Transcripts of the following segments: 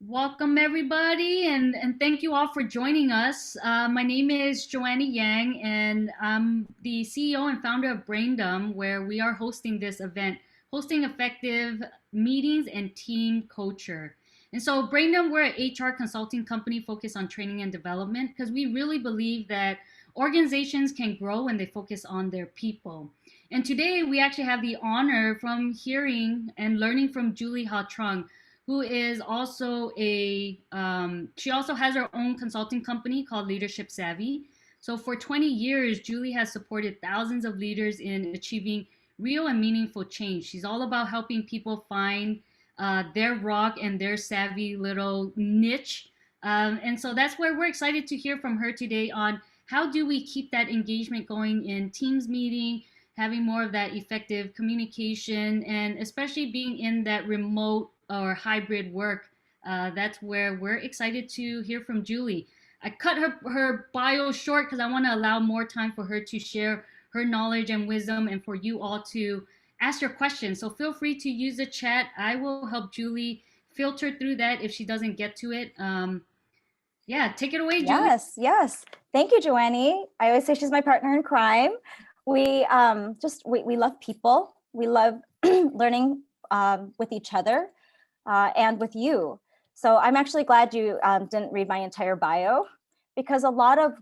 Welcome, everybody, and thank you all for joining us. My name is Joanna Yang, and I'm the CEO and founder of Braindom, where we are hosting this event, hosting effective meetings and team culture. And so, Braindom, we're an HR consulting company focused on training and development because we really believe that organizations can grow when they focus on their people. And today, we actually have the honor from hearing and learning from Julie Ha Truong, who is also she also has her own consulting company called Leadership Savvy. So for 20 years, Julie has supported thousands of leaders in achieving real and meaningful change. She's all about helping people find their rock and their savvy little niche. And so that's where we're excited to hear from her today on how do we keep that engagement going in Teams meeting, having more of that effective communication, and especially being in that remote or hybrid work. That's where we're excited to hear from Julie. I cut her bio short because I want to allow more time for her to share her knowledge and wisdom and for you all to ask your questions. So feel free to use the chat. I will help Julie filter through that if she doesn't get to it. Yeah, take it away, Julie. Yes. Thank you, Joannie. I always say she's my partner in crime. We love people. We love learning with each other and with you. So I'm actually glad you didn't read my entire bio, because a lot of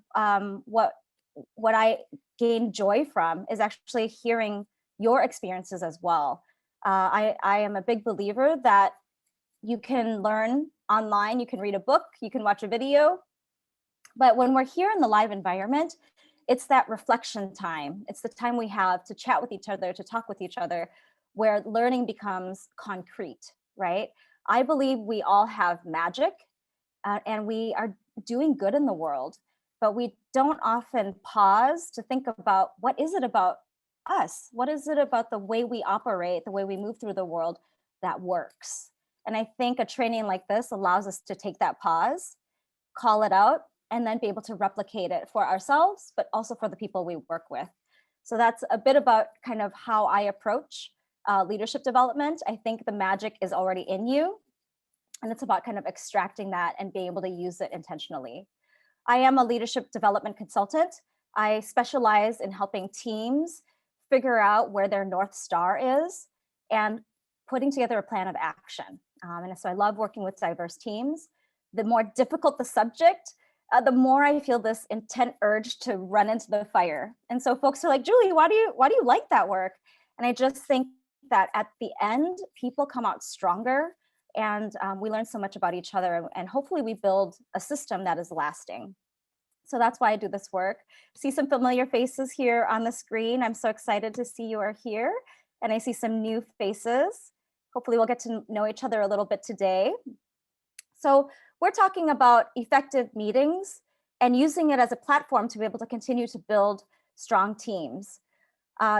what I gain joy from is actually hearing your experiences as well. I am a big believer that you can learn online, you can read a book, you can watch a video, but when we're here in the live environment, it's that reflection time. It's the time we have to chat with each other, to talk with each other, where learning becomes concrete, right? I believe we all have magic and we are doing good in the world, but we don't often pause to think about what is it about us? What is it about the way we operate, the way we move through the world that works? And I think a training like this allows us to take that pause, call it out, and then be able to replicate it for ourselves, but also for the people we work with. So that's a bit about kind of how I approach leadership development. I think the magic is already in you, and it's about kind of extracting that and being able to use it intentionally. I am a leadership development consultant. I specialize in helping teams figure out where their North Star is and putting together a plan of action. And so I love working with diverse teams. The more difficult the subject, the more I feel this intent urge to run into the fire. And so folks are like, Julie, why do you like that work? And I just think that at the end, people come out stronger, and we learn so much about each other, and hopefully we build a system that is lasting. So that's why I do this work. See some familiar faces here on the screen. I'm so excited to see you are here. And I see some new faces. Hopefully we'll get to know each other a little bit today. So we're talking about effective meetings and using it as a platform to be able to continue to build strong teams.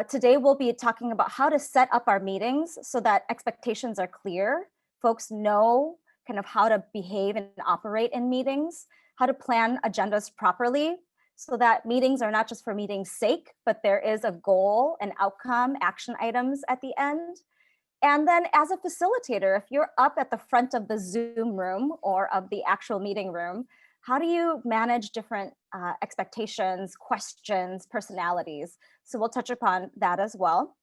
Today we'll be talking about how to set up our meetings so that expectations are clear. Folks know kind of how to behave and operate in meetings, how to plan agendas properly so that meetings are not just for meeting's sake, but there is a goal, an outcome, action items at the end. And then as a facilitator, if you're up at the front of the Zoom room or of the actual meeting room, how do you manage different expectations, questions, personalities? So we'll touch upon that as well.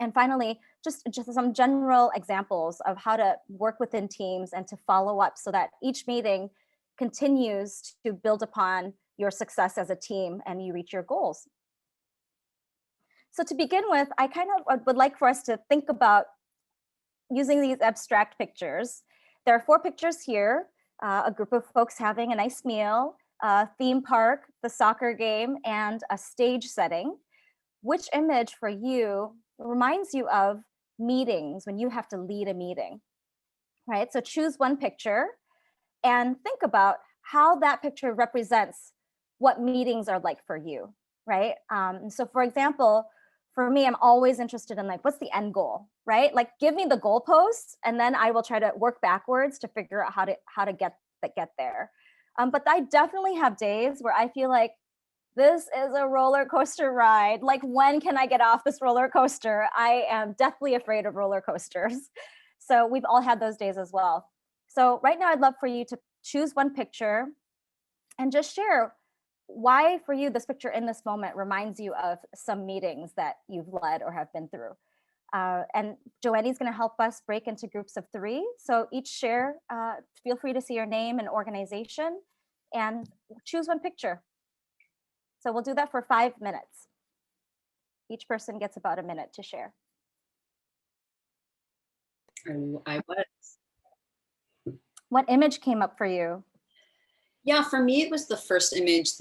And finally, just some general examples of how to work within teams and to follow up so that each meeting continues to build upon your success as a team and you reach your goals. So to begin with, I kind of would like for us to think about using these abstract pictures. There are 4 pictures here, a group of folks having a nice meal, a theme park, the soccer game, and a stage setting. Which image for you reminds you of meetings when you have to lead a meeting, right? So choose one picture and think about how that picture represents what meetings are like for you, right? So for example, for me, I'm always interested in like, what's the end goal, right? Like give me the goalposts and then I will try to work backwards to figure out how to get there. But I definitely have days where I feel like this is a roller coaster ride. Like when can I get off this roller coaster? I am deathly afraid of roller coasters. So we've all had those days as well. So right now I'd love for you to choose one picture and just share why for you this picture in this moment reminds you of some meetings that you've led or have been through. And Joanne's going to help us break into groups of 3. So each share, feel free to see your name and organization and choose one picture. So we'll do that for 5 minutes. Each person gets about a minute to share. I was. What image came up for you? Yeah, for me, it was the first image,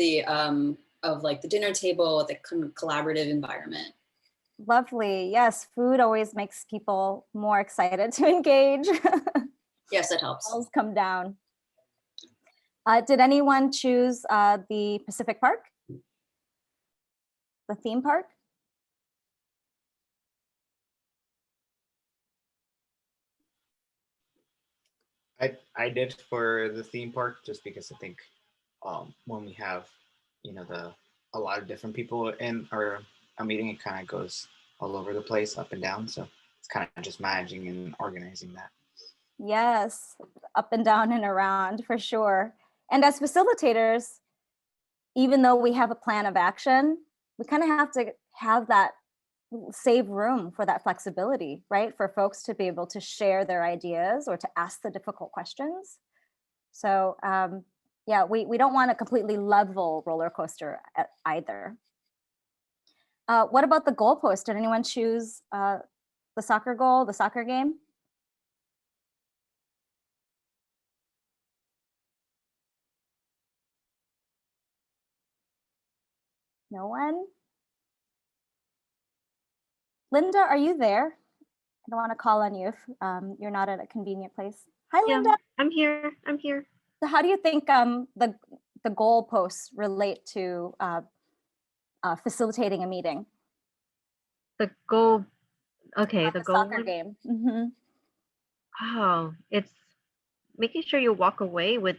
of like the dinner table, the collaborative environment. Lovely. Yes, food always makes people more excited to engage. Yes, that helps. Walls come down. Did anyone choose the Pacific Park? The theme park? I did for the theme park just because I think when we have a lot of different people in or a meeting, it kind of goes all over the place, up and down. So it's kind of just managing and organizing that. Yes, up and down and around for sure. And as facilitators, even though we have a plan of action, we kind of have to have that save room for that flexibility, right? For folks to be able to share their ideas or to ask the difficult questions. So yeah, we don't want a completely level roller coaster either. What about the goalpost? Did anyone choose the soccer goal, the soccer game? No one? Linda, are you there? I don't want to call on you if you're not at a convenient place. Hi, Yeah, Linda. I'm here. I'm here. So how do you think the goalposts relate to facilitating a meeting? The goal. Okay, the The goal soccer one. game. Mm-hmm. Oh, it's making sure you walk away with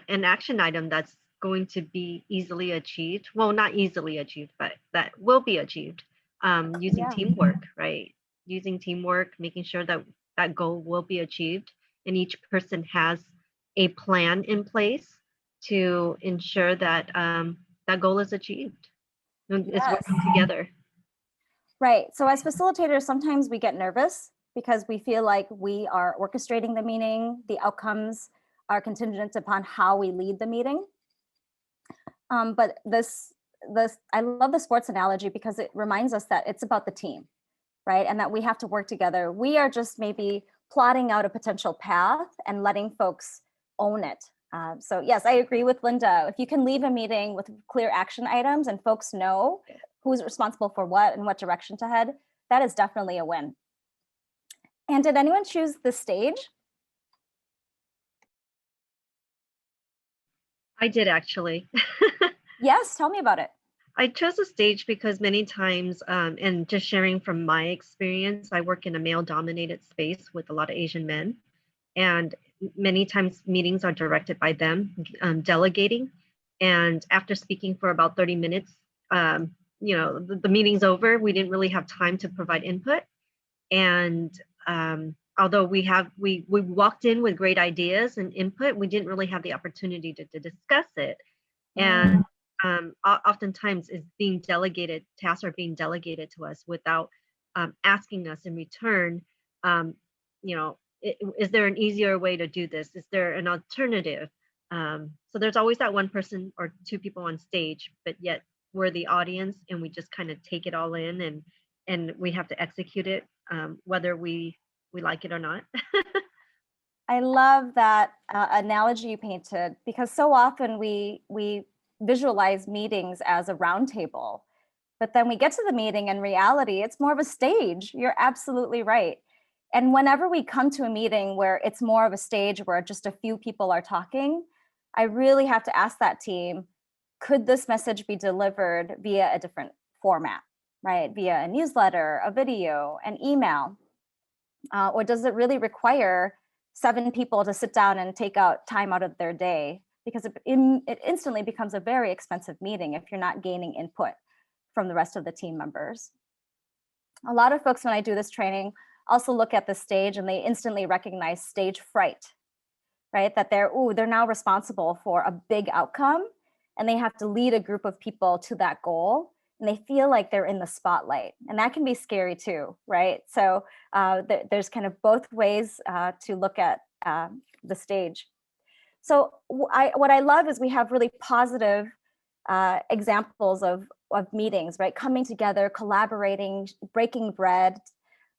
an action item that's going to be easily achieved. Well, not easily achieved, but that will be achieved using Yeah. teamwork, right? Using teamwork, making sure that that goal will be achieved, and each person has a plan in place to ensure that that goal is achieved. It's Yes. working together. Right. So as facilitators, sometimes we get nervous because we feel like we are orchestrating the meeting. The outcomes are contingent upon how we lead the meeting. But this, I love the sports analogy because it reminds us that it's about the team, right? And that we have to work together. We are just maybe plotting out a potential path and letting folks own it. So yes, I agree with Linda. If you can leave a meeting with clear action items and folks know who's responsible for what and what direction to head, that is definitely a win. And did anyone choose the stage? I did actually. Yes, tell me about it. I chose a stage because many times, and just sharing from my experience, I work in a male-dominated space with a lot of Asian men, and many times meetings are directed by them, delegating. And after speaking for about 30 minutes, the meeting's over. We didn't really have time to provide input, and although we walked in with great ideas and input, we didn't really have the opportunity to discuss it. And oftentimes is being delegated, tasks are being delegated to us without asking us in return, is there an easier way to do this? Is there an alternative? So there's always that one person or two people on stage, but yet we're the audience and we just kind of take it all in and we have to execute it, whether we like it or not. I love that analogy you painted because so often we visualize meetings as a round table, but then we get to the meeting and reality, it's more of a stage. You're absolutely right. And whenever we come to a meeting where it's more of a stage where just a few people are talking, I really have to ask that team, could this message be delivered via a different format, right? Via a newsletter, a video, an email? Or does it really require 7 people to sit down and take out time out of their day? Because it instantly becomes a very expensive meeting if you're not gaining input from the rest of the team members. A lot of folks, when I do this training, also look at the stage and they instantly recognize stage fright. right? That they're now responsible for a big outcome, and they have to lead a group of people to that goal, and they feel like they're in the spotlight, and that can be scary too, right? So there's kind of both ways to look at the stage. So what I love is we have really positive examples of meetings, right? Coming together, collaborating, breaking bread,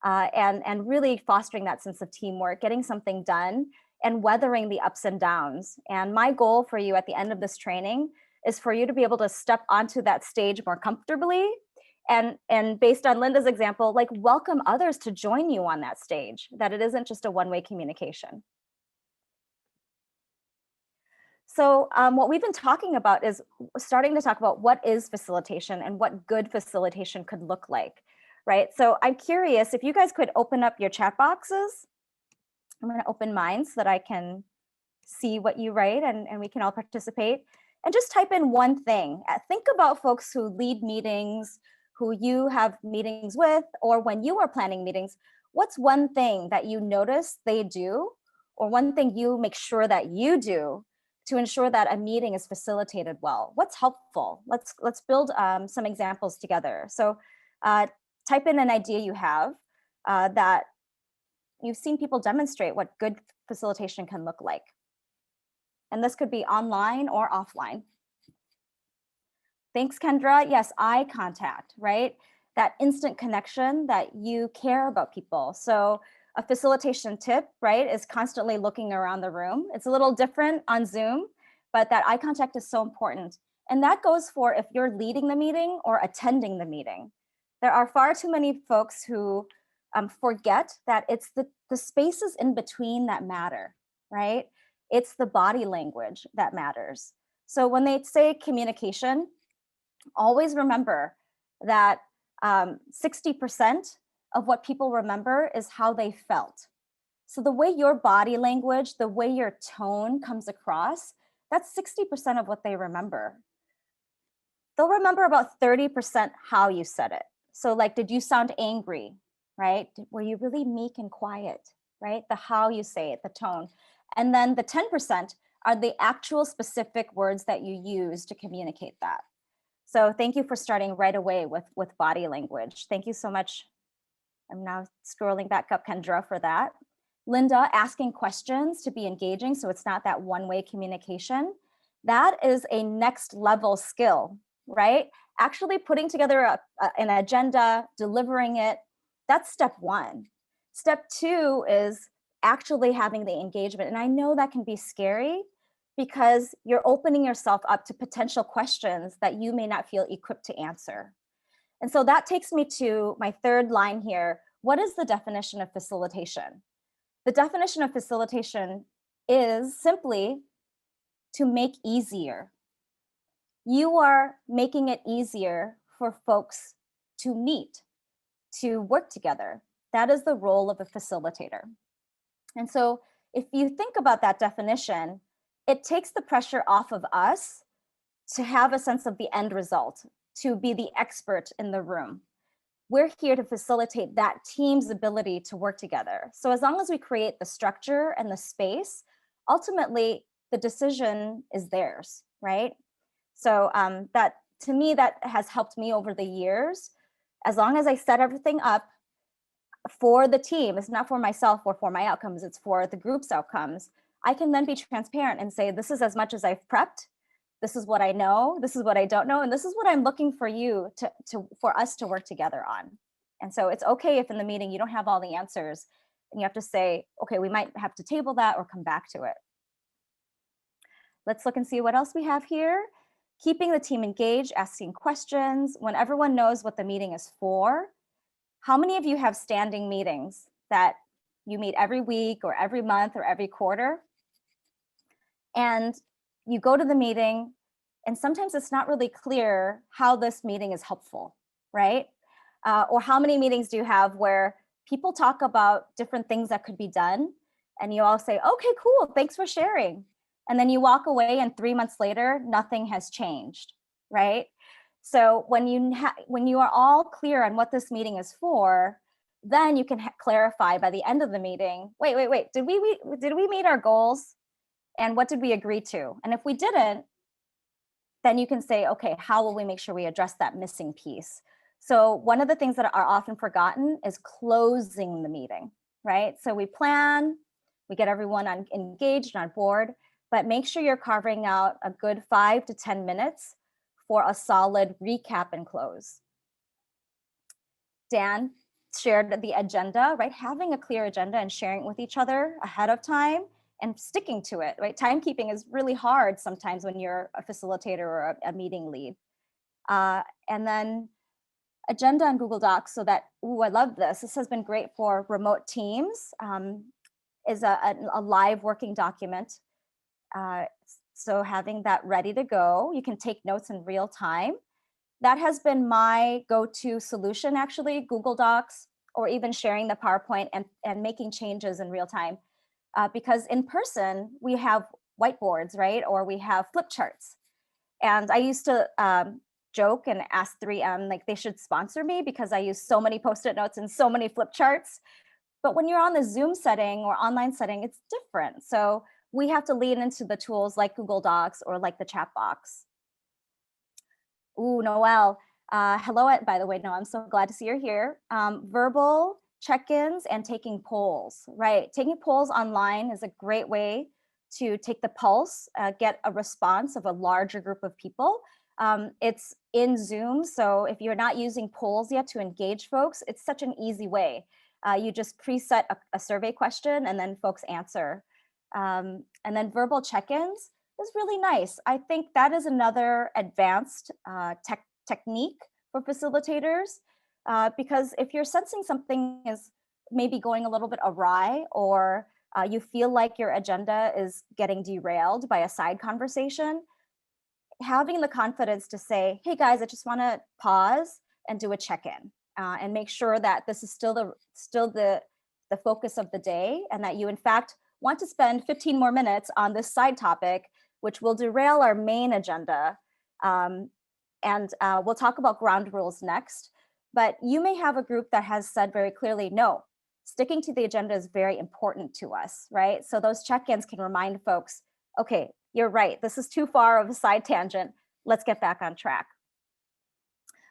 and really fostering that sense of teamwork, getting something done, and weathering the ups and downs. And my goal for you at the end of this training is for you to be able to step onto that stage more comfortably, and based on Linda's example, like welcome others to join you on that stage, that it isn't just a one-way communication. So what we've been talking about is starting to talk about what is facilitation and what good facilitation could look like, right? So I'm curious if you guys could open up your chat boxes. I'm going to open mine so that I can see what you write, and we can all participate. And just type in one thing. Think about folks who lead meetings, who you have meetings with, or when you are planning meetings, what's one thing that you notice they do, or one thing you make sure that you do to ensure that a meeting is facilitated well? What's helpful? Let's build some examples together. So type in an idea you have that you've seen people demonstrate what good facilitation can look like. And this could be online or offline. Thanks, Kendra. Yes, eye contact, right? That instant connection, that you care about people. So a facilitation tip, right, is constantly looking around the room. It's a little different on Zoom, but that eye contact is so important. And that goes for if you're leading the meeting or attending the meeting. There are far too many folks who forget that it's the spaces in between that matter, right? It's the body language that matters. So when they say communication, always remember that 60% of what people remember is how they felt. So the way your body language, the way your tone comes across, that's 60% of what they remember. They'll remember about 30% how you said it. So like, did you sound angry, right? Were you really meek and quiet, right? The how you say it, the tone. And then the 10% are the actual specific words that you use to communicate that. So thank you for starting right away with body language. Thank you so much. I'm now scrolling back up, Kendra, for that. Linda, asking questions to be engaging, so it's not that one-way communication. That is a next level skill, right? Actually putting together an agenda, delivering it, that's step one. Step two is actually having the engagement. And I know that can be scary because you're opening yourself up to potential questions that you may not feel equipped to answer. And so that takes me to my third line here. What is the definition of facilitation? The definition of facilitation is simply to make easier. You are making it easier for folks to meet, to work together. That is the role of a facilitator. And so if you think about that definition, it takes the pressure off of us to have a sense of the end result, to be the expert in the room. We're here to facilitate that team's ability to work together. So as long as we create the structure and the space, ultimately the decision is theirs, right? So that, to me, that has helped me over the years. As long as I set everything up for the team, it's not for myself or for my outcomes, it's for the group's outcomes, I can then be transparent and say, this is as much as I've prepped, this is what I know, this is what I don't know, and this is what I'm looking for you for us to work together on. And so it's okay if in the meeting you don't have all the answers and you have to say, okay, we might have to table that or come back to it. Let's look and see what else we have here. Keeping the team engaged, asking questions when everyone knows what the meeting is for. How many of you have standing meetings that you meet every week or every month or every quarter? And you go to the meeting and sometimes it's not really clear how this meeting is helpful, right? Or how many meetings do you have where people talk about different things that could be done and you all say, okay, cool, thanks for sharing. And then you walk away and 3 months later, nothing has changed, right? So when you are all clear on what this meeting is for, then you can clarify by the end of the meeting, wait, did we meet our goals? And what did we agree to? And if we didn't, then you can say, okay, how will we make sure we address that missing piece? So one of the things that are often forgotten is closing the meeting, right? So we plan, we get everyone engaged and on board, but make sure you're carving out a good 5 to 10 minutes for a solid recap and close. Dan shared the agenda, right? Having a clear agenda and sharing it with each other ahead of time and sticking to it, right? Timekeeping is really hard sometimes when you're a facilitator or a meeting lead. And then agenda on Google Docs so that, ooh, I love this. This has been great for remote teams, is a live working document. So having that ready to go, you can take notes in real time. That has been my go-to solution, actually, Google Docs, or even sharing the PowerPoint and making changes in real time. Because in person, we have whiteboards, right? Or we have flip charts. And I used to joke and ask 3M, like they should sponsor me because I use so many Post-it notes and so many flip charts. But when you're on the Zoom setting or online setting, it's different. So we have to lean into the tools like Google Docs or like the chat box. Ooh, Noelle. Hello, by the way, Noelle, I'm so glad to see you're here. Verbal check-ins and taking polls, right? Taking polls online is a great way to take the pulse, get a response of a larger group of people. It's in Zoom, so if you're not using polls yet to engage folks, it's such an easy way. You just preset a survey question and then folks answer. And then verbal check-ins is really nice. I think that is another advanced technique for facilitators, because if you're sensing something is maybe going a little bit awry, or you feel like your agenda is getting derailed by a side conversation, having the confidence to say, hey guys, I just want to pause and do a check-in and make sure that this is still the focus of the day, and that you in fact want to spend 15 more minutes on this side topic, which will derail our main agenda. We'll talk about ground rules next, but you may have a group that has said very clearly, no, sticking to the agenda is very important to us, right? So those check-ins can remind folks, okay, you're right, this is too far of a side tangent, let's get back on track.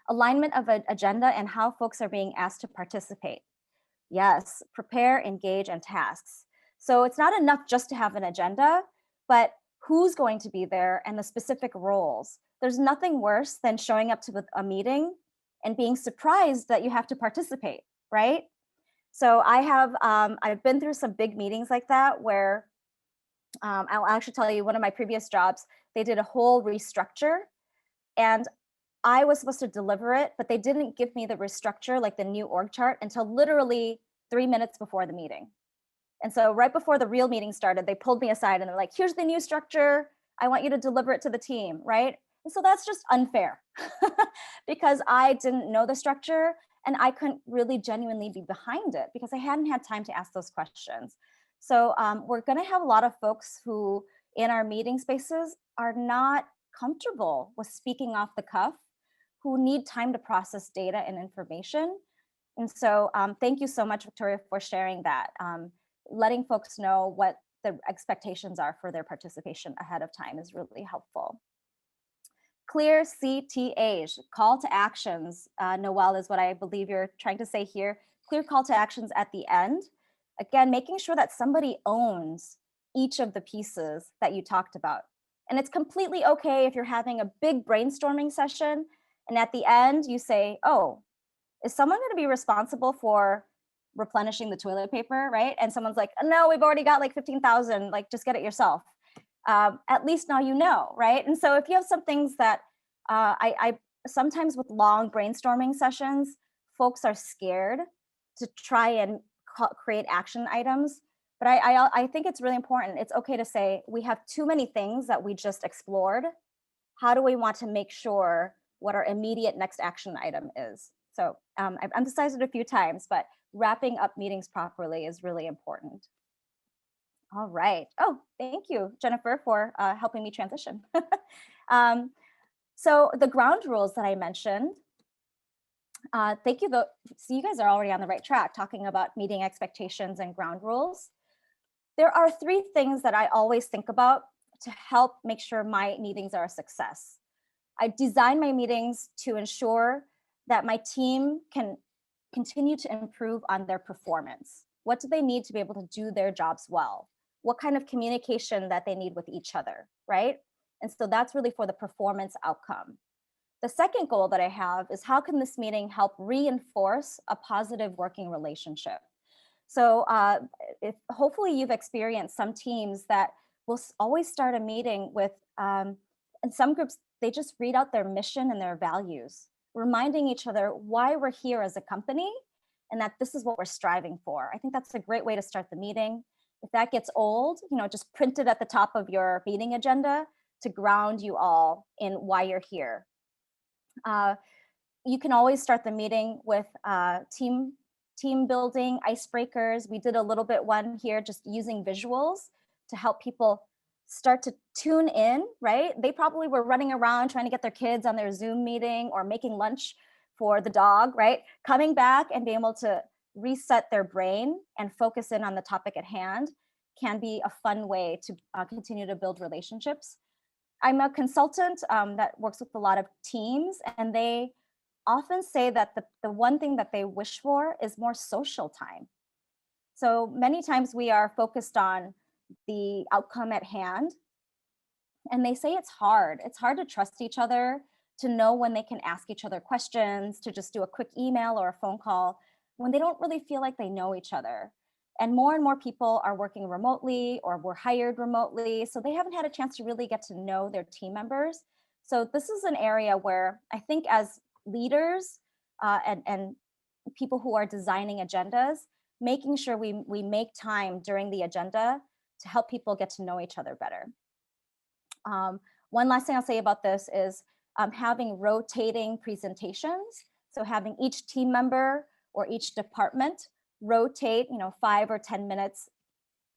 Alignment of an agenda and how folks are being asked to participate. Yes, prepare, engage, and tasks. So it's not enough just to have an agenda, but who's going to be there and the specific roles. There's nothing worse than showing up to a meeting and being surprised that you have to participate, right? So I've been through some big meetings like that where I'll actually tell you, one of my previous jobs, they did a whole restructure and I was supposed to deliver it, but they didn't give me the restructure, like the new org chart, until literally 3 minutes before the meeting. And so right before the real meeting started, they pulled me aside and they're like, here's the new structure. I want you to deliver it to the team, right? And so that's just unfair because I didn't know the structure and I couldn't really genuinely be behind it because I hadn't had time to ask those questions. So we're gonna have a lot of folks who in our meeting spaces are not comfortable with speaking off the cuff, who need time to process data and information. And so thank you so much, Victoria, for sharing that. Letting folks know what the expectations are for their participation ahead of time is really helpful. Clear CTAs, call to actions. Noelle, is what I believe you're trying to say here. Clear call to actions at the end. Again, making sure that somebody owns each of the pieces that you talked about. And it's completely okay if you're having a big brainstorming session and at the end you say, oh, is someone going to be responsible for replenishing the toilet paper, right? And someone's like, no, we've already got like 15,000, like just get it yourself. At least now you know, right? And so if you have some things that I sometimes with long brainstorming sessions, folks are scared to try and create action items. But I think it's really important. It's okay to say, we have too many things that we just explored. How do we want to make sure what our immediate next action item is? So I've emphasized it a few times, but wrapping up meetings properly is really important. All right. Oh, thank you, Jennifer, for helping me transition. So the ground rules that I mentioned, thank you. So you guys are already on the right track talking about meeting expectations and ground rules. There are three things that I always think about to help make sure my meetings are a success. I design my meetings to ensure that my team can continue to improve on their performance. What do they need to be able to do their jobs well? What kind of communication that they need with each other, right? And so that's really for the performance outcome. The second goal that I have is how can this meeting help reinforce a positive working relationship? So if hopefully you've experienced some teams that will always start a meeting with, in some groups, they just read out their mission and their values, reminding each other why we're here as a company and that this is what we're striving for. I think that's a great way to start the meeting. If that gets old, just print it at the top of your meeting agenda to ground you all in why you're here. You can always start the meeting with team building, icebreakers. We did a little bit one here, just using visuals to help people start to tune in, right? They probably were running around trying to get their kids on their Zoom meeting or making lunch for the dog, right? Coming back and being able to reset their brain and focus in on the topic at hand can be a fun way to continue to build relationships. I'm a consultant that works with a lot of teams, and they often say that the one thing that they wish for is more social time. So many times we are focused on the outcome at hand, and they say it's hard. It's hard to trust each other, to know when they can ask each other questions, to just do a quick email or a phone call when they don't really feel like they know each other. And more people are working remotely or were hired remotely, so they haven't had a chance to really get to know their team members. So this is an area where I think as leaders and people who are designing agendas, making sure we make time during the agenda to help people get to know each other better. One last thing I'll say about this is having rotating presentations. So having each team member or each department rotate, 5 or 10 minutes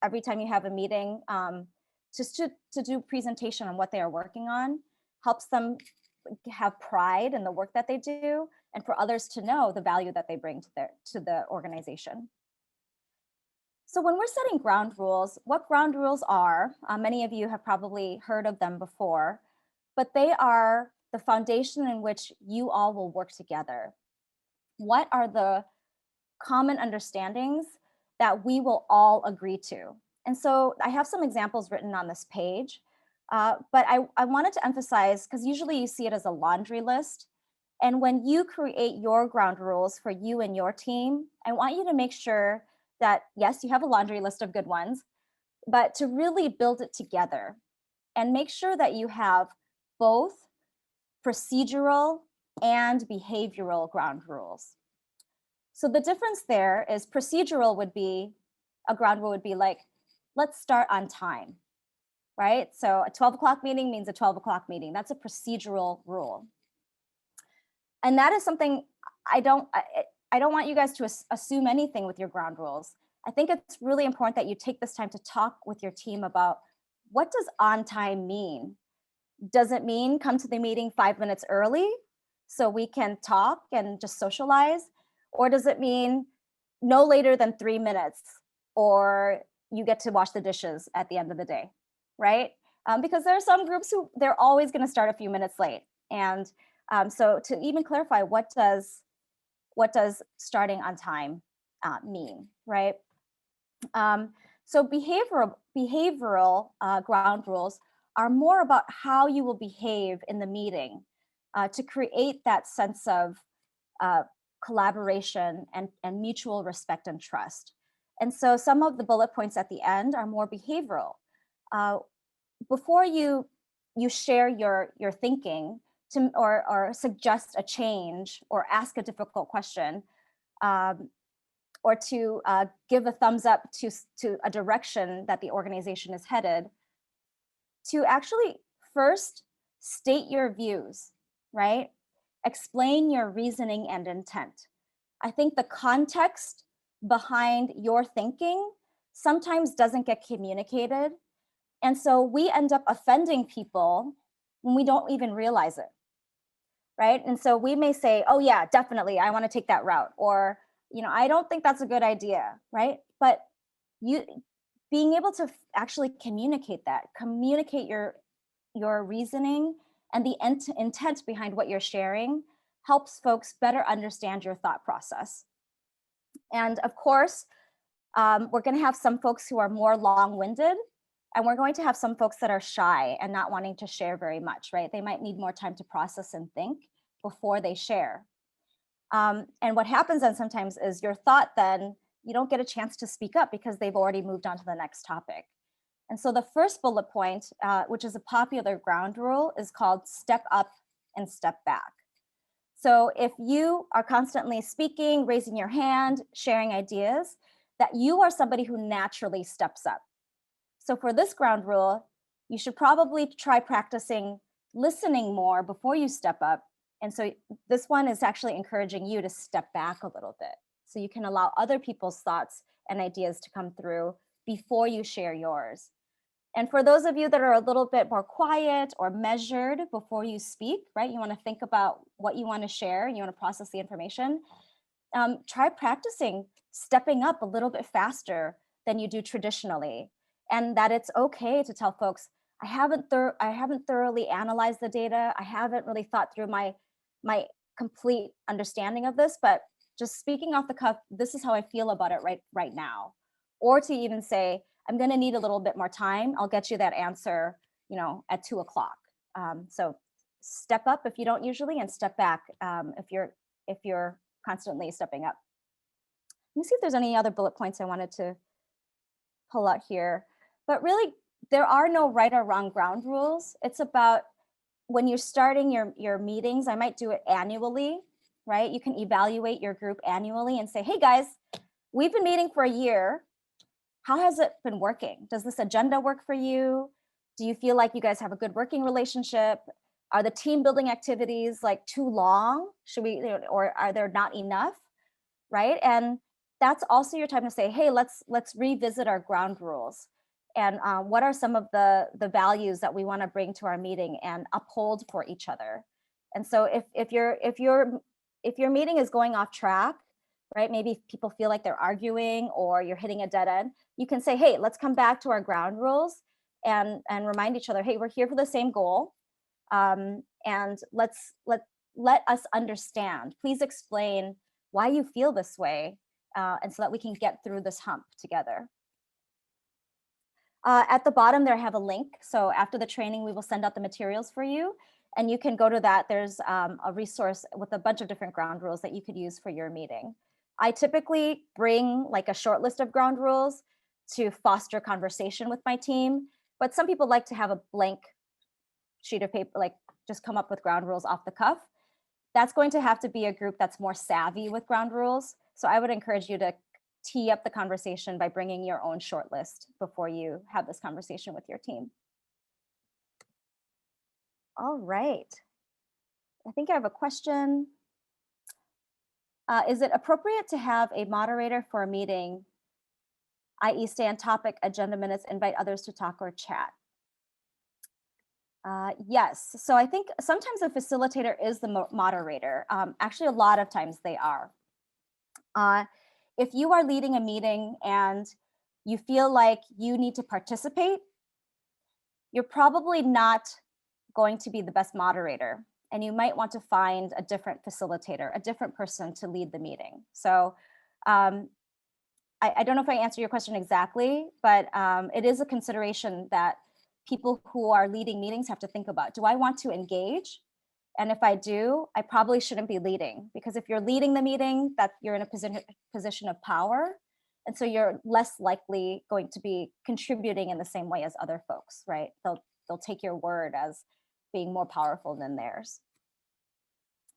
every time you have a meeting, just to do presentation on what they are working on, helps them have pride in the work that they do, and for others to know the value that they bring to the organization. So when we're setting ground rules, what ground rules are, many of you have probably heard of them before, but they are the foundation in which you all will work together. What are the common understandings that we will all agree to? And so I have some examples written on this page, but I wanted to emphasize, because usually you see it as a laundry list. And when you create your ground rules for you and your team, I want you to make sure that, yes, you have a laundry list of good ones, but to really build it together and make sure that you have both procedural and behavioral ground rules. So the difference there is procedural would be, a ground rule would be like, let's start on time, right? So a 12 o'clock meeting means a 12 o'clock meeting. That's a procedural rule. And that is something I don't want you guys to assume anything with your ground rules. I think it's really important that you take this time to talk with your team about, what does on time mean? Does it mean come to the meeting 5 minutes early so we can talk and just socialize? Or does it mean no later than 3 minutes, or you get to wash the dishes at the end of the day, right? Because there are some groups who they're always going to start a few minutes late. And so to even clarify, what does starting on time mean, right? So behavioral ground rules are more about how you will behave in the meeting to create that sense of collaboration and mutual respect and trust. And so some of the bullet points at the end are more behavioral. Before you share your thinking or suggest a change or ask a difficult question, or to give a thumbs up to a direction that the organization is headed, to actually first state your views, right? Explain your reasoning and intent. I think the context behind your thinking sometimes doesn't get communicated. And so we end up offending people when we don't even realize it, right? And so we may say, oh yeah, definitely, I want to take that route. Or, I don't think that's a good idea, right? But being able to actually communicate your reasoning and the intent behind what you're sharing helps folks better understand your thought process. And of course, we're going to have some folks who are more long-winded, and we're going to have some folks that are shy and not wanting to share very much, right? They might need more time to process and think before they share. And what happens then sometimes is your thought then, you don't get a chance to speak up because they've already moved on to the next topic. And so the first bullet point, which is a popular ground rule, is called step up and step back. So if you are constantly speaking, raising your hand, sharing ideas, that you are somebody who naturally steps up. So for this ground rule, you should probably try practicing listening more before you step up. And so this one is actually encouraging you to step back a little bit, so you can allow other people's thoughts and ideas to come through before you share yours. And for those of you that are a little bit more quiet or measured before you speak, right? You want to think about what you want to share and you want to process the information. Try practicing stepping up a little bit faster than you do traditionally. And that it's okay to tell folks, I haven't thoroughly analyzed the data. I haven't really thought through my complete understanding of this, but just speaking off the cuff, this is how I feel about it right now. Or to even say, I'm going to need a little bit more time. I'll get you that answer, at 2 o'clock. So step up if you don't usually, and step back if you're constantly stepping up. Let me see if there's any other bullet points I wanted to pull out here. But really, there are no right or wrong ground rules. It's about when you're starting your meetings, I might do it annually, right? You can evaluate your group annually and say, hey guys, we've been meeting for a year. How has it been working? Does this agenda work for you? Do you feel like you guys have a good working relationship? Are the team building activities like too long? Or are there not enough, right? And that's also your time to say, hey, let's revisit our ground rules. And what are some of the values that we want to bring to our meeting and uphold for each other? And so if your meeting is going off track, right? Maybe people feel like they're arguing or you're hitting a dead end. You can say, hey, let's come back to our ground rules and remind each other, hey, we're here for the same goal. And let us understand. Please explain why you feel this way, and so that we can get through this hump together. At the bottom there, I have a link. So after the training, we will send out the materials for you, and you can go to that. There's a resource with a bunch of different ground rules that you could use for your meeting. I typically bring like a short list of ground rules to foster conversation with my team, but some people like to have a blank sheet of paper, like just come up with ground rules off the cuff. That's going to have to be a group that's more savvy with ground rules. So I would encourage you to tee up the conversation by bringing your own short list before you have this conversation with your team. All right. I think I have a question. Is it appropriate to have a moderator for a meeting, i.e. stay on topic, agenda minutes, invite others to talk or chat? Yes, so I think sometimes a facilitator is the moderator. Actually, a lot of times they are. If you are leading a meeting and you feel like you need to participate, you're probably not going to be the best moderator, and you might want to find a different facilitator, a different person to lead the meeting. So I don't know if I answered your question exactly, but it is a consideration that people who are leading meetings have to think about. Do I want to engage? And if I do, I probably shouldn't be leading, because if you're leading the meeting, that you're in a position of power. And so you're less likely going to be contributing in the same way as other folks, right? They'll take your word as being more powerful than theirs.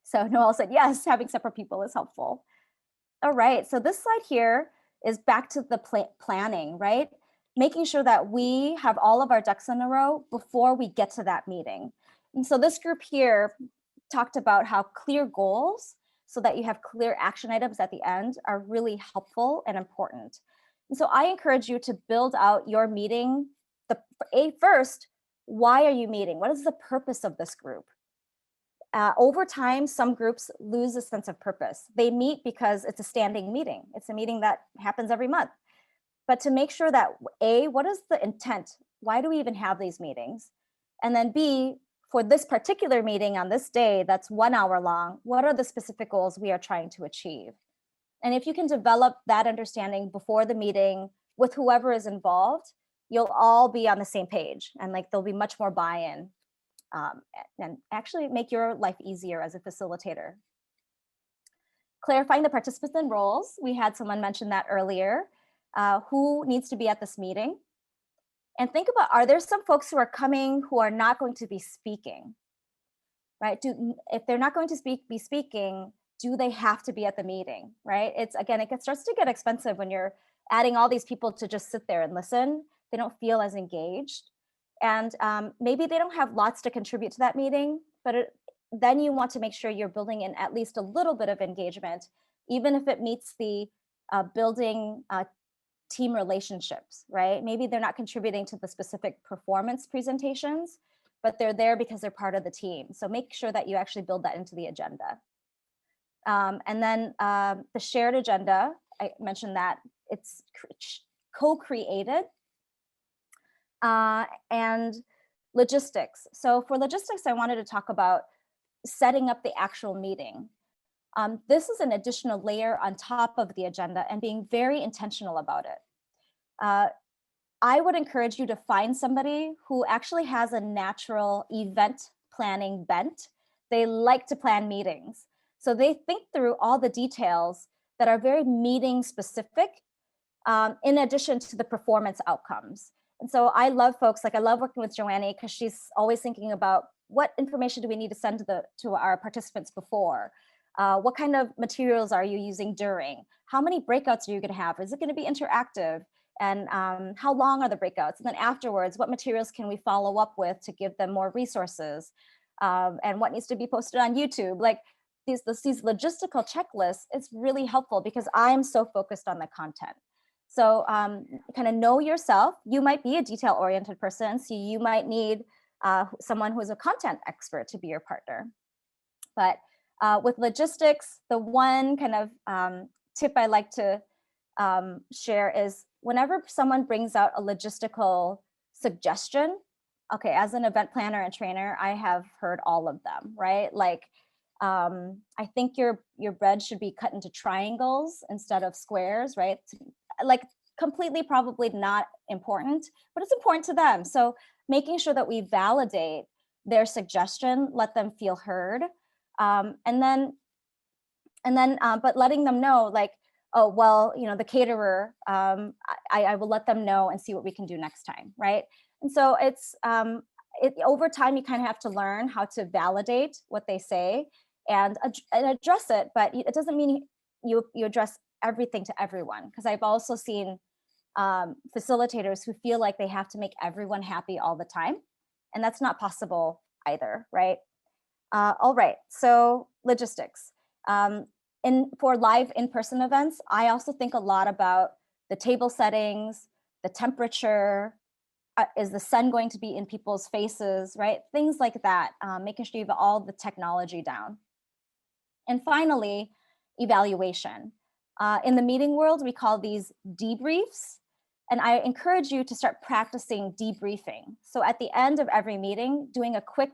So Noel said, yes, having separate people is helpful. All right, so this slide here is back to the planning, right? Making sure that we have all of our ducks in a row before we get to that meeting. And so this group here talked about how clear goals, so that you have clear action items at the end, are really helpful and important. And so I encourage you to build out your meeting. First, why are you meeting? What is the purpose of this group? Over time, some groups lose a sense of purpose. They meet because it's a standing meeting. It's a meeting that happens every month. but to make sure that A, what is the intent? Why do we even have these meetings? And then B, for this particular meeting on this day that's 1 hour long, what are the specific goals we are trying to achieve? And if you can develop that understanding before the meeting with whoever is involved, you'll all be on the same page, and like there'll be much more buy-in, and actually make your life easier as a facilitator. Clarifying the participant roles. We had someone mention that earlier. Who needs to be at this meeting? And think about, are there some folks who are coming who are not going to be speaking, right? If they're not going to be speaking, do they have to be at the meeting, right? It's, again, it starts to get expensive when you're adding all these people to just sit there and listen. They don't feel as engaged. And maybe they don't have lots to contribute to that meeting, but then you want to make sure you're building in at least a little bit of engagement, even if it meets the building team relationships, right? Maybe they're not contributing to the specific performance presentations, but they're there because they're part of the team. So make sure that you actually build that into the agenda. And then the shared agenda, I mentioned that it's co-created. And logistics. So for logistics, I wanted to talk about setting up the actual meeting. This is an additional layer on top of the agenda and being very intentional about it. I would encourage you to find somebody who actually has a natural event planning bent. They like to plan meetings. So they think through all the details that are very meeting specific, in addition to the performance outcomes. And so I love folks, like I love working with Joanne because she's always thinking about what information do we need to send to our participants before? What kind of materials are you using during? How many breakouts are you going to have? Is it going to be interactive? And how long are the breakouts? And then afterwards, what materials can we follow up with to give them more resources? And what needs to be posted on YouTube? Like these logistical checklists, it's really helpful because I'm so focused on the content. So kind of know yourself. You might be a detail-oriented person, so you might need someone who is a content expert to be your partner. But with logistics, the one kind of tip I like to share is whenever someone brings out a logistical suggestion, okay, as an event planner and trainer, I have heard all of them, right? Like, I think your bread should be cut into triangles instead of squares, right? Like completely probably not important, but it's important to them. So making sure that we validate their suggestion, let them feel heard, but letting them know, like, oh, well, you know, the caterer, I will let them know and see what we can do next time, right? And so it's over time, you kind of have to learn how to validate what they say and address it, but it doesn't mean you address everything to everyone, because I've also seen facilitators who feel like they have to make everyone happy all the time, and that's not possible either, right? All right, so logistics. For live in-person events, I also think a lot about the table settings, the temperature, is the sun going to be in people's faces, right? Things like that, making sure you have all the technology down. And finally, evaluation. In the meeting world, we call these debriefs. And I encourage you to start practicing debriefing. So at the end of every meeting, doing a quick,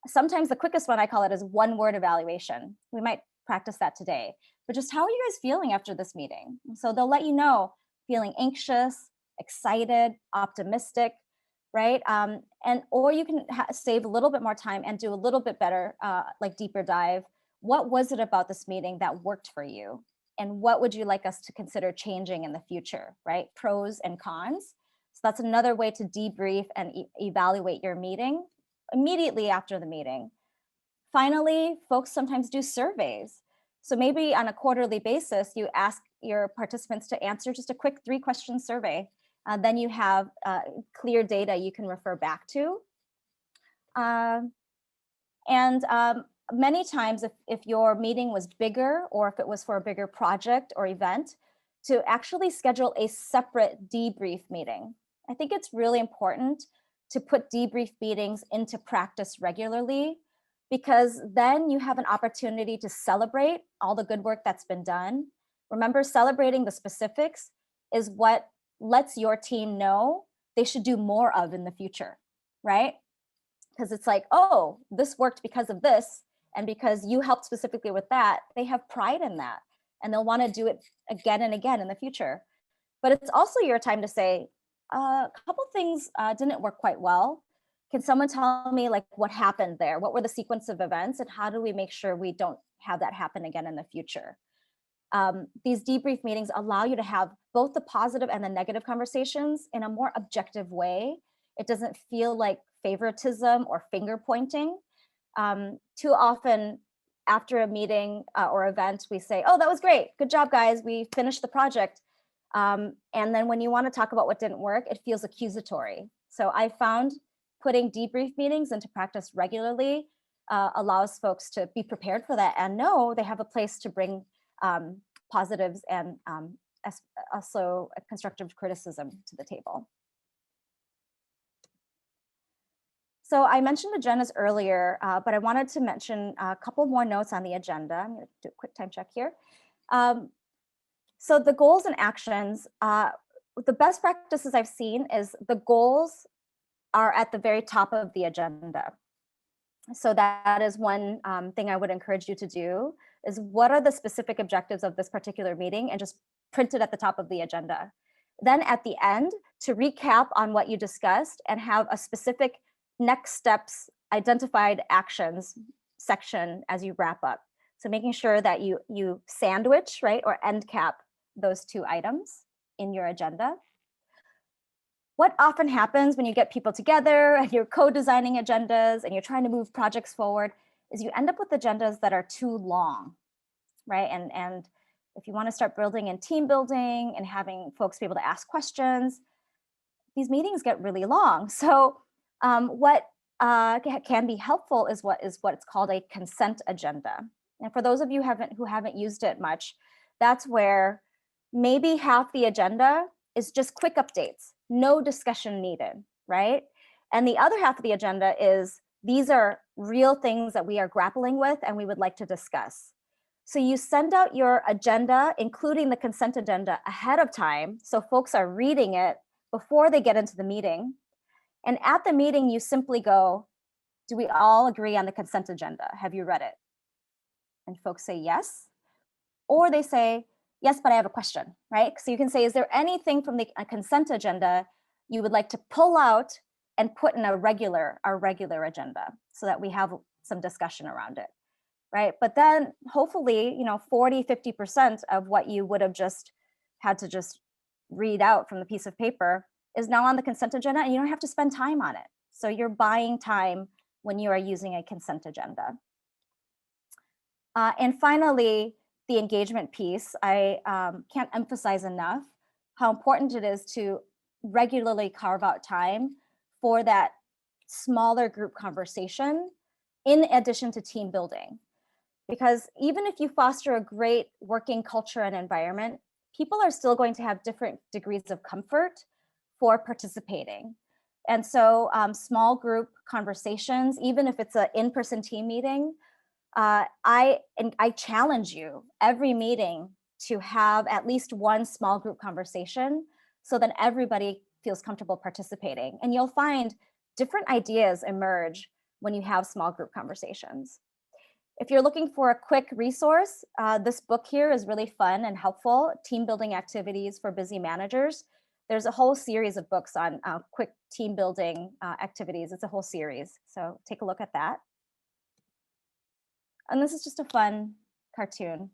sometimes the quickest one I call it is one-word evaluation. We might practice that today, but just how are you guys feeling after this meeting? So they'll let you know, feeling anxious, excited, optimistic, right? Or you can save a little bit more time and do a little bit better, like deeper dive. What was it about this meeting that worked for you? And what would you like us to consider changing in the future, right? Pros and cons. So that's another way to debrief and evaluate your meeting immediately after the meeting. Finally, folks sometimes do surveys. So maybe on a quarterly basis, you ask your participants to answer just a quick 3-question survey. Then you have clear data you can refer back to. Many times, if your meeting was bigger, or if it was for a bigger project or event, to actually schedule a separate debrief meeting. I think it's really important to put debrief meetings into practice regularly, because then you have an opportunity to celebrate all the good work that's been done. Remember, celebrating the specifics is what lets your team know they should do more of in the future, right? Because it's like, oh, this worked because of this, and because you helped specifically with that, they have pride in that, and they'll want to do it again and again in the future. But it's also your time to say, a couple things didn't work quite well. Can someone tell me like what happened there? What were the sequence of events, and how do we make sure we don't have that happen again in the future? These debrief meetings allow you to have both the positive and the negative conversations in a more objective way. It doesn't feel like favoritism or finger pointing. Too often after a meeting or event, we say, oh, that was great. Good job, guys. We finished the project. And then when you want to talk about what didn't work, it feels accusatory. So I found putting debrief meetings into practice regularly allows folks to be prepared for that and know they have a place to bring positives and also a constructive criticism to the table. So I mentioned agendas earlier, but I wanted to mention a couple more notes on the agenda. I'm going to do a quick time check here. So the goals and actions, the best practices I've seen is the goals are at the very top of the agenda. So that is one thing I would encourage you to do, is what are the specific objectives of this particular meeting, and just print it at the top of the agenda. Then at the end, to recap on what you discussed and have a specific next steps identified actions section as you wrap up. So making sure that you sandwich, right, or end cap those two items in your agenda. What often happens when you get people together and you're co-designing agendas and you're trying to move projects forward is you end up with agendas that are too long, right? And if you want to start building in team building and having folks be able to ask questions, these meetings get really long. So what can be helpful is what's called a consent agenda. And for those of you who haven't used it much, that's where maybe half the agenda is just quick updates, no discussion needed, right? And the other half of the agenda is, these are real things that we are grappling with and we would like to discuss. So you send out your agenda, including the consent agenda, ahead of time, so folks are reading it before they get into the meeting. And at the meeting, you simply go, do we all agree on the consent agenda? Have you read it? And folks say yes. Or they say, yes, but I have a question, right? So you can say, is there anything from the consent agenda you would like to pull out and put in our regular agenda so that we have some discussion around it, right? But then hopefully, 40, 50% of what you would have just had to just read out from the piece of paper is now on the consent agenda, and you don't have to spend time on it. So you're buying time when you are using a consent agenda. And finally, the engagement piece. I can't emphasize enough how important it is to regularly carve out time for that smaller group conversation in addition to team building. Because even if you foster a great working culture and environment, people are still going to have different degrees of comfort for participating. And so small group conversations, even if it's an in-person team meeting, I challenge you every meeting to have at least one small group conversation so that everybody feels comfortable participating. And you'll find different ideas emerge when you have small group conversations. If you're looking for a quick resource, this book here is really fun and helpful, Team Building Activities for Busy Managers. There's a whole series of books on quick team building activities. It's a whole series, so take a look at that. And this is just a fun cartoon.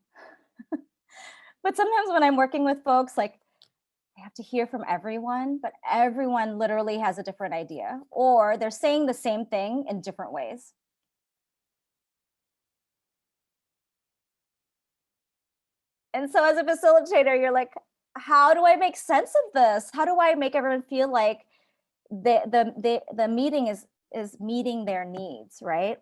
But sometimes when I'm working with folks, like, I have to hear from everyone, but everyone literally has a different idea, or they're saying the same thing in different ways. And so as a facilitator, you're like, how do I make sense of this? How do I make everyone feel like the meeting is meeting their needs, right?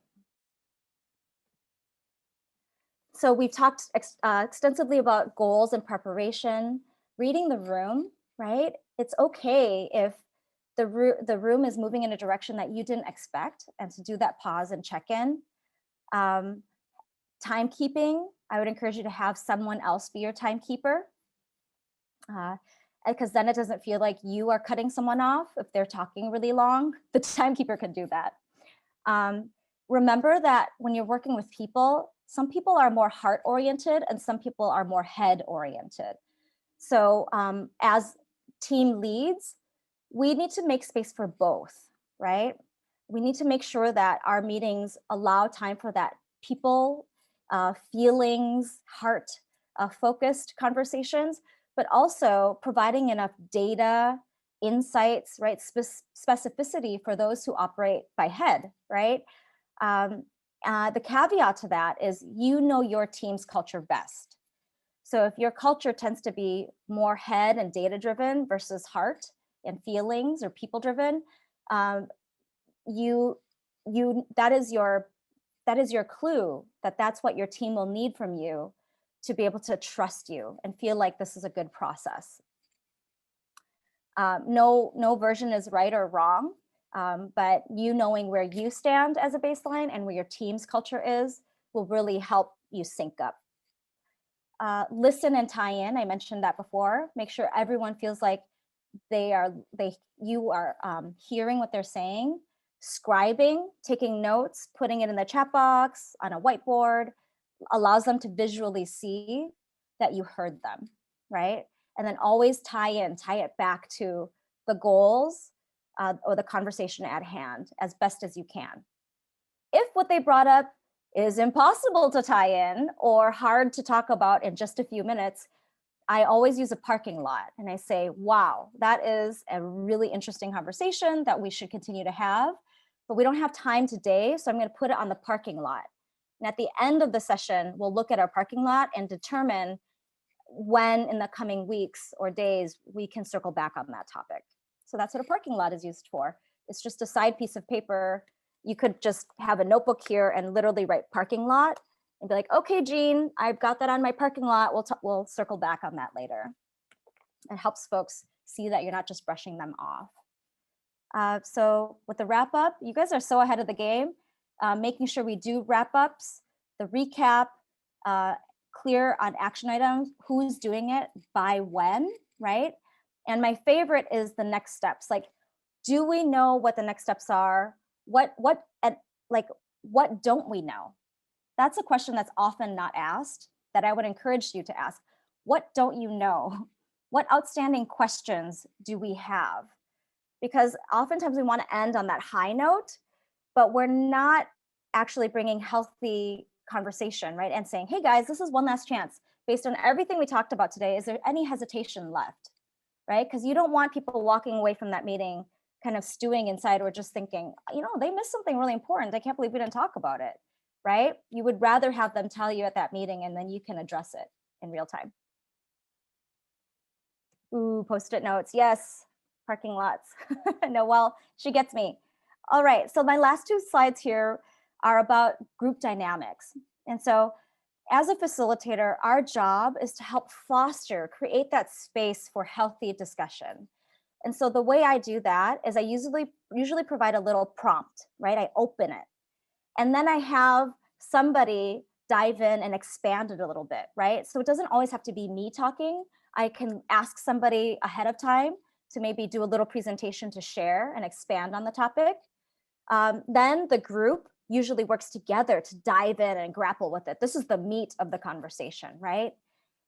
So we've talked extensively about goals and preparation, reading the room, right? It's okay if the room is moving in a direction that you didn't expect, and to do that pause and check in. Timekeeping, I would encourage you to have someone else be your timekeeper. because then it doesn't feel like you are cutting someone off if they're talking really long. The timekeeper can do that. Remember that when you're working with people, some people are more heart oriented and some people are more head oriented. So as team leads, we need to make space for both, right? We need to make sure that our meetings allow time for that people, feelings, heart focused conversations, but also providing enough data, insights, right? Specificity for those who operate by head, right? The caveat to that is you know your team's culture best. So if your culture tends to be more head and data driven versus heart and feelings or people driven, that is your clue that that's what your team will need from you to be able to trust you and feel like this is a good process. No version is right or wrong, but you knowing where you stand as a baseline and where your team's culture is will really help you sync up. Listen and tie in. I mentioned that before. Make sure everyone feels like you are hearing what they're saying, scribing, taking notes, putting it in the chat box on a whiteboard, allows them to visually see that you heard them, right? And then always tie it back to the goals or the conversation at hand as best as you can. If what they brought up is impossible to tie in or hard to talk about in just a few minutes, I always use a parking lot and I say, wow, that is a really interesting conversation that we should continue to have, but we don't have time today, so I'm going to put it on the parking lot. And at the end of the session, we'll look at our parking lot and determine when in the coming weeks or days we can circle back on that topic. So that's what a parking lot is used for. It's just a side piece of paper. You could just have a notebook here and literally write parking lot and be like, okay, Jean, I've got that on my parking lot. We'll circle back on that later. It helps folks see that you're not just brushing them off. So with the wrap up, you guys are so ahead of the game, making sure we do wrap ups, the recap, clear on action items, who's doing it, by when, right? And my favorite is the next steps. Like, do we know what the next steps are? What don't we know? That's a question that's often not asked that I would encourage you to ask. What don't you know? What outstanding questions do we have? Because oftentimes we want to end on that high note, but we're not actually bringing healthy conversation, right? And saying, hey guys, this is one last chance. Based on everything we talked about today, is there any hesitation left, right? Because you don't want people walking away from that meeting kind of stewing inside or just thinking, they missed something really important. I can't believe we didn't talk about it, right? You would rather have them tell you at that meeting and then you can address it in real time. Ooh, post-it notes. Yes, parking lots. No, well, she gets me. All right, so my last two slides here are about group dynamics. And so as a facilitator, our job is to help create that space for healthy discussion. And so the way I do that is I usually provide a little prompt, right? I open it. And then I have somebody dive in and expand it a little bit, right? So it doesn't always have to be me talking. I can ask somebody ahead of time to maybe do a little presentation to share and expand on the topic. Then the group usually works together to dive in and grapple with it. This is the meat of the conversation, right?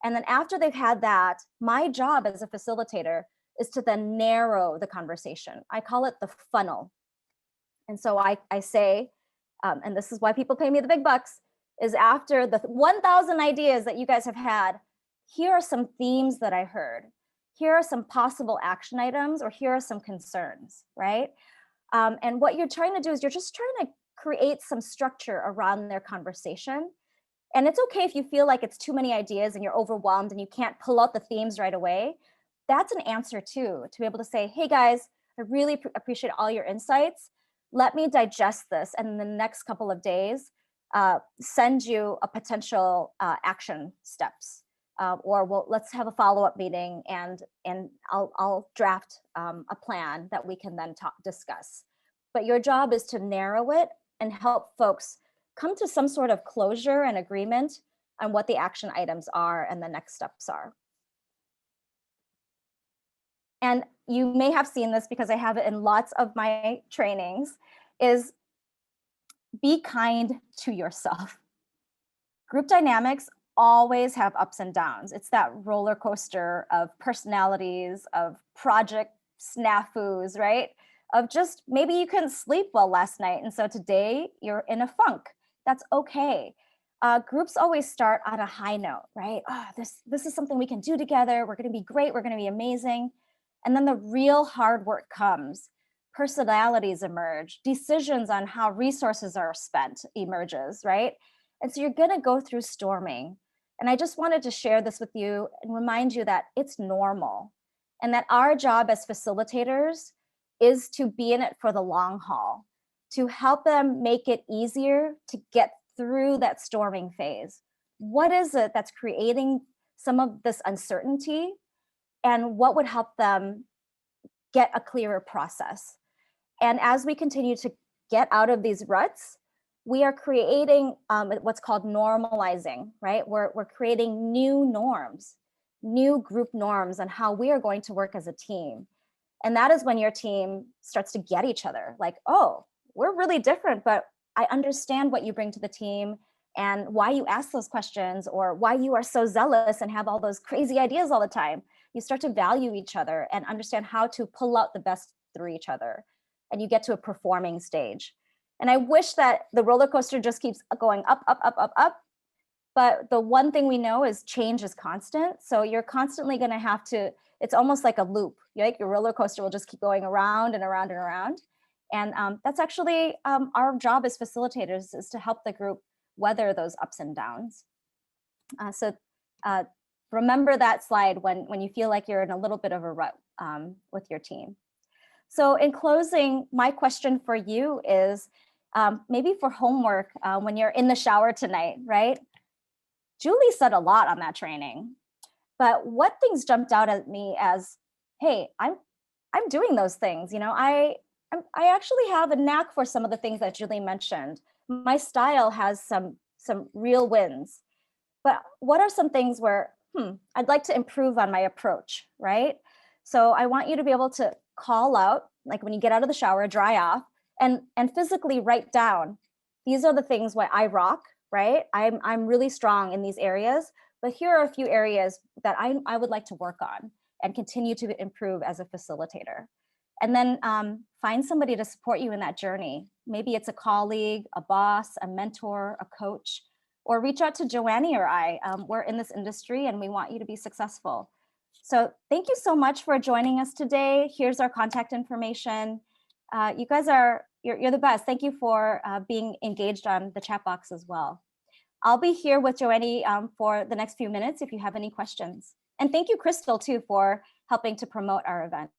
And then after they've had that, my job as a facilitator is to then narrow the conversation. I call it the funnel. And so I say, and this is why people pay me the big bucks, is after the 1,000 ideas that you guys have had, here are some themes that I heard. Here are some possible action items, or here are some concerns, right? And what you're trying to do is you're just trying to create some structure around their conversation. And it's okay if you feel like it's too many ideas and you're overwhelmed and you can't pull out the themes right away. That's an answer too, to be able to say, hey guys, I really appreciate all your insights. Let me digest this, and in the next couple of days, send you a potential action steps. Or let's have a follow-up meeting and I'll draft a plan that we can then discuss. But your job is to narrow it and help folks come to some sort of closure and agreement on what the action items are and the next steps are. and you may have seen this because I have it in lots of my trainings, is be kind to yourself. Group dynamics always have ups and downs. It's that roller coaster of personalities, of project snafus, right? Of just maybe you couldn't sleep well last night, and so today you're in a funk. That's okay. Groups always start on a high note, right? Oh, this is something we can do together. We're going to be great. We're going to be amazing. And then the real hard work comes. Personalities emerge. Decisions on how resources are spent emerges, right? And so you're going to go through storming. And I just wanted to share this with you and remind you that it's normal and that our job as facilitators is to be in it for the long haul, to help them make it easier to get through that storming phase. What is it that's creating some of this uncertainty, and what would help them get a clearer process? And as we continue to get out of these ruts, we are creating what's called normalizing, right? We're creating new norms, new group norms on how we are going to work as a team. And that is when your team starts to get each other. Like, oh, we're really different, but I understand what you bring to the team and why you ask those questions, or why you are so zealous and have all those crazy ideas all the time. You start to value each other and understand how to pull out the best through each other. And you get to a performing stage. And I wish that the roller coaster just keeps going up, up, up, up, up. But the one thing we know is change is constant. So you're constantly going to have to, it's almost like a loop. Like your roller coaster will just keep going around and around and around. And that's actually our job as facilitators, is to help the group weather those ups and downs. So remember that slide when you feel like you're in a little bit of a rut with your team. So in closing, my question for you is maybe for homework when you're in the shower tonight, right? Julie said a lot on that training, but what things jumped out at me as, hey, I'm doing those things. You know, I actually have a knack for some of the things that Julie mentioned. My style has some real wins, but what are some things where I'd like to improve on my approach, right? So I want you to be able to call out, like when you get out of the shower, dry off, and physically write down, these are the things where I rock, right? I'm really strong in these areas, but here are a few areas that I would like to work on and continue to improve as a facilitator. And then find somebody to support you in that journey. Maybe it's a colleague, a boss, a mentor, a coach, or reach out to Joannie or I. We're in this industry and we want you to be successful. So thank you so much for joining us today. Here's our contact information. You guys you're the best. Thank you for being engaged on the chat box as well. I'll be here with Joannie for the next few minutes if you have any questions. And thank you, Crystal, too, for helping to promote our event.